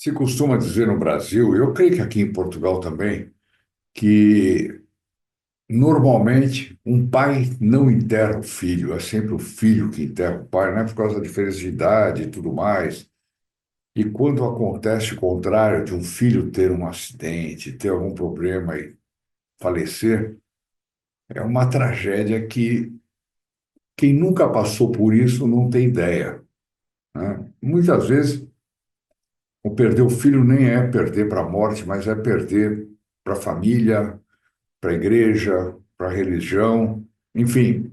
Se costuma dizer no Brasil, eu creio que aqui em Portugal também, que normalmente um pai não enterra o filho, é sempre o filho que enterra o pai, né? Por causa da diferença de idade e tudo mais. E quando acontece o contrário, de um filho ter um acidente, ter algum problema e falecer, é uma tragédia que quem nunca passou por isso não tem ideia, né? Muitas vezes, o perder o filho nem é perder para a morte, mas é perder para a família, para a igreja, para a religião, enfim,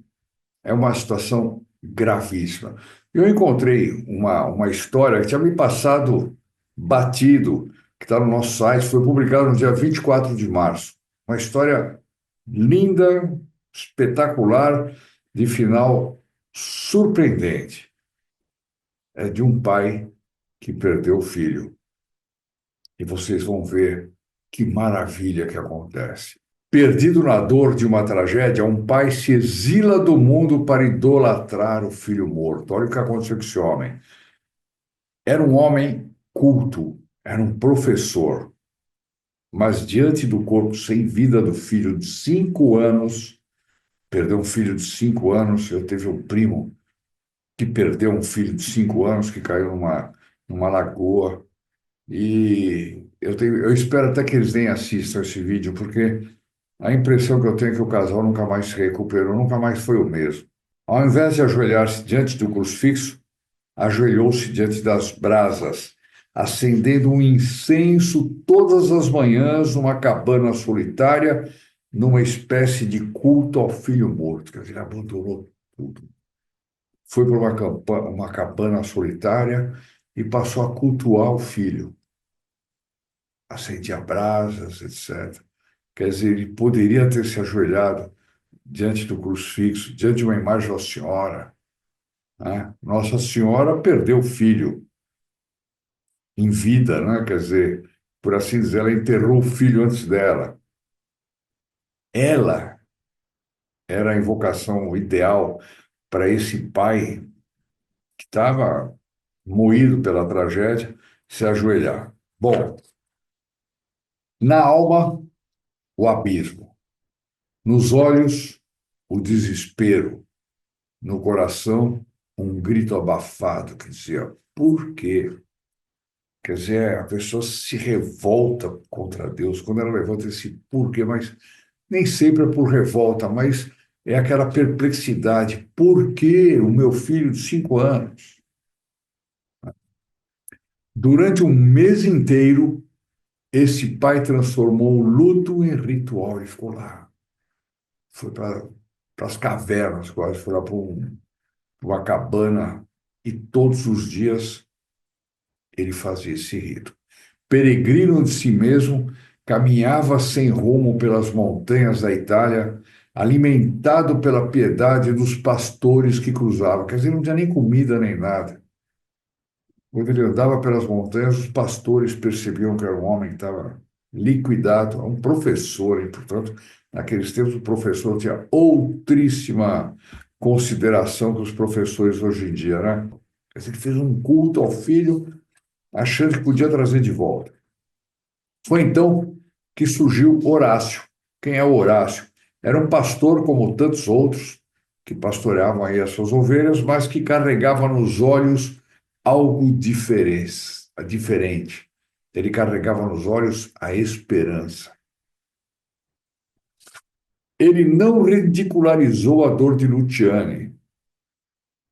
é uma situação gravíssima. Eu encontrei uma história que tinha me passado batido, que está no nosso site, foi publicada no dia 24 de março. Uma história linda, espetacular, de final surpreendente. É de um pai que perdeu o filho. E vocês vão ver que maravilha que acontece. Perdido na dor de uma tragédia, um pai se exila do mundo para idolatrar o filho morto. Olha o que aconteceu com esse homem. Era um homem culto, era um professor, mas diante do corpo sem vida do filho de 5 anos, perdeu um filho de 5 anos. Eu teve um primo que perdeu um filho de 5 anos que caiu numa lagoa. E eu espero até que eles nem assistam esse vídeo, porque a impressão que eu tenho é que o casal nunca mais se recuperou, nunca mais foi o mesmo. Ao invés de ajoelhar-se diante do crucifixo, ajoelhou-se diante das brasas, acendendo um incenso todas as manhãs numa cabana solitária, numa espécie de culto ao filho morto. Quer dizer, ele abandonou tudo. Foi para uma cabana solitária e passou a cultuar o filho. Acendia brasas, etc. Quer dizer, ele poderia ter se ajoelhado diante do crucifixo, diante de uma imagem da Senhora, né? Nossa Senhora perdeu o filho em vida, né? Quer dizer, por assim dizer, ela enterrou o filho antes dela. Ela era a invocação ideal para esse pai que estava moído pela tragédia se ajoelhar. Bom, na alma, o abismo, nos olhos, o desespero, no coração, um grito abafado que dizia: por quê? Quer dizer, a pessoa se revolta contra Deus quando ela levanta esse porquê, mas nem sempre é por revolta, mas é aquela perplexidade. Por que o meu filho de 5 anos? Durante um mês inteiro, esse pai transformou o luto em ritual. Ele ficou lá, foi para as cavernas, quase, foi lá para uma cabana, e todos os dias ele fazia esse rito. Peregrino de si mesmo, caminhava sem rumo pelas montanhas da Itália, alimentado pela piedade dos pastores que cruzavam. Quer dizer, não tinha nem comida nem nada. Quando ele andava pelas montanhas, os pastores percebiam que era um homem que estava liquidado, um professor, e, portanto, naqueles tempos o professor tinha outríssima consideração que os professores hoje em dia, né? Quer dizer, ele fez um culto ao filho, achando que podia trazer de volta. Foi então que surgiu Horácio. Quem é o Horácio? Era um pastor como tantos outros que pastoreavam aí as suas ovelhas, mas que carregava nos olhos algo diferente. Ele carregava nos olhos a esperança. Ele não ridicularizou a dor de Luciane,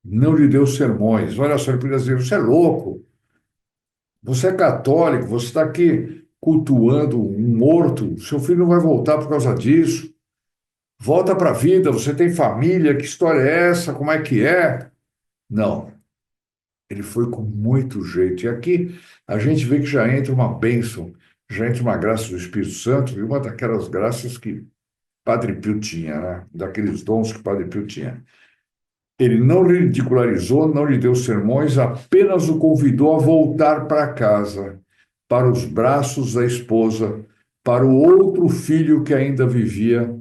não lhe deu sermões. Olha só, ele podia dizer: você é louco, você é católico, você está aqui cultuando um morto, seu filho não vai voltar por causa disso. Volta para a vida, você tem família, que história é essa? Como é que é? Não, ele foi com muito jeito. E aqui a gente vê que já entra uma bênção, já entra uma graça do Espírito Santo, e uma daquelas graças que Padre Pio tinha, né? Daqueles dons que Padre Pio tinha. Ele não ridicularizou, não lhe deu sermões, apenas o convidou a voltar para casa, para os braços da esposa, para o outro filho que ainda vivia,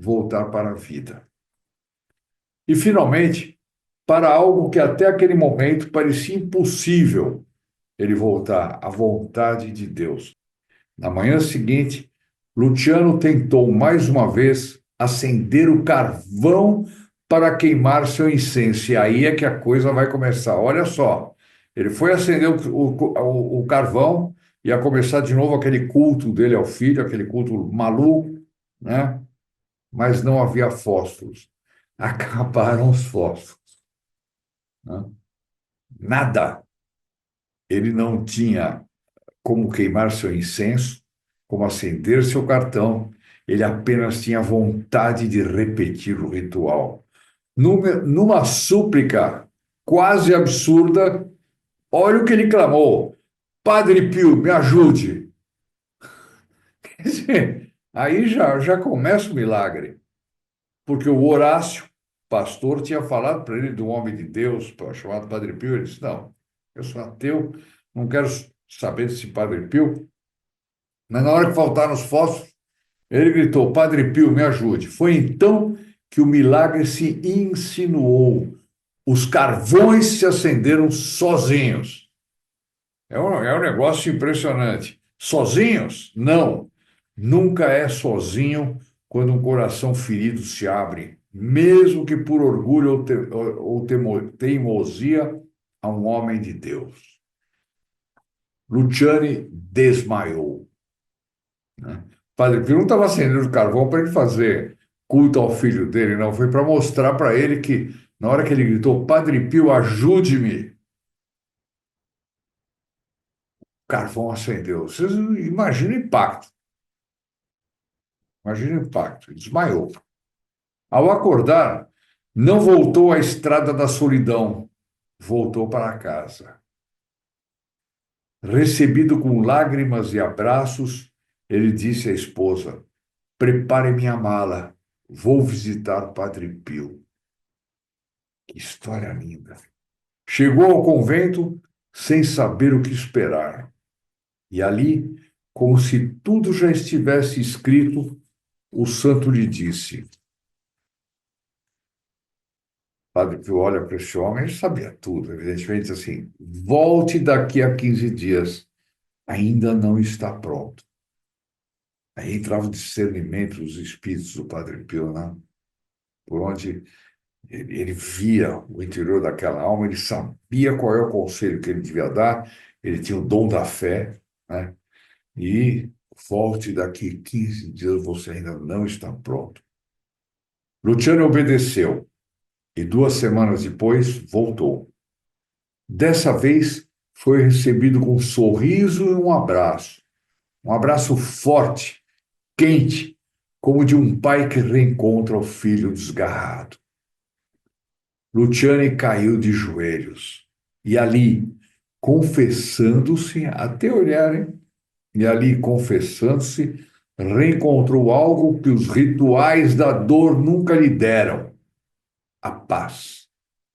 voltar para a vida. E, finalmente, para algo que até aquele momento parecia impossível, ele voltar à vontade de Deus. Na manhã seguinte, Luciano tentou mais uma vez acender o carvão para queimar seu incenso. E aí é que a coisa vai começar. Olha só, ele foi acender o carvão, ia começar de novo aquele culto dele ao filho, aquele culto maluco, né? Mas não havia fósforos. Acabaram os fósforos, né? Nada. Ele não tinha como queimar seu incenso, como acender seu cartão. Ele apenas tinha vontade de repetir o ritual. Numa súplica quase absurda, olha o que ele clamou: Padre Pio, me ajude. Quer dizer, aí já começa o milagre, porque o Horácio, pastor, tinha falado para ele de um homem de Deus chamado Padre Pio. Ele disse: Não, eu sou ateu, não quero saber desse Padre Pio. Mas na hora que faltaram os fósforos, ele gritou: Padre Pio, me ajude. Foi então que o milagre se insinuou. Os carvões se acenderam sozinhos. É um negócio impressionante. Sozinhos? Não. Nunca é sozinho quando um coração ferido se abre, mesmo que por orgulho ou teimosia, a um homem de Deus. Luciane desmaiou, né? Padre Pio não estava acendendo carvão para ele fazer culto ao filho dele, não. Foi para mostrar para ele que, na hora que ele gritou: Padre Pio, ajude-me, o carvão acendeu. Vocês imaginam o impacto. Imagina o impacto. Ele desmaiou. Ao acordar, não voltou à estrada da solidão, voltou para casa. Recebido com lágrimas e abraços, ele disse à esposa: Prepare minha mala, vou visitar o Padre Pio. Que história linda. Chegou ao convento sem saber o que esperar. E ali, como se tudo já estivesse escrito, o santo lhe disse. Padre Pio olha para esse homem, ele sabia tudo, evidentemente, assim: volte daqui a 15 dias, ainda não está pronto. Aí entrava o discernimento dos espíritos do Padre Pio, né? Por onde ele via o interior daquela alma, ele sabia qual é o conselho que ele devia dar, ele tinha o dom da fé, né? E volte daqui 15 dias, você ainda não está pronto. Luciano obedeceu e 2 semanas depois voltou. Dessa vez foi recebido com um sorriso e um abraço forte, quente, como de um pai que reencontra o filho desgarrado. Luciane caiu de joelhos e ali, confessando-se, até olharem, e ali, confessando-se, reencontrou algo que os rituais da dor nunca lhe deram: a paz.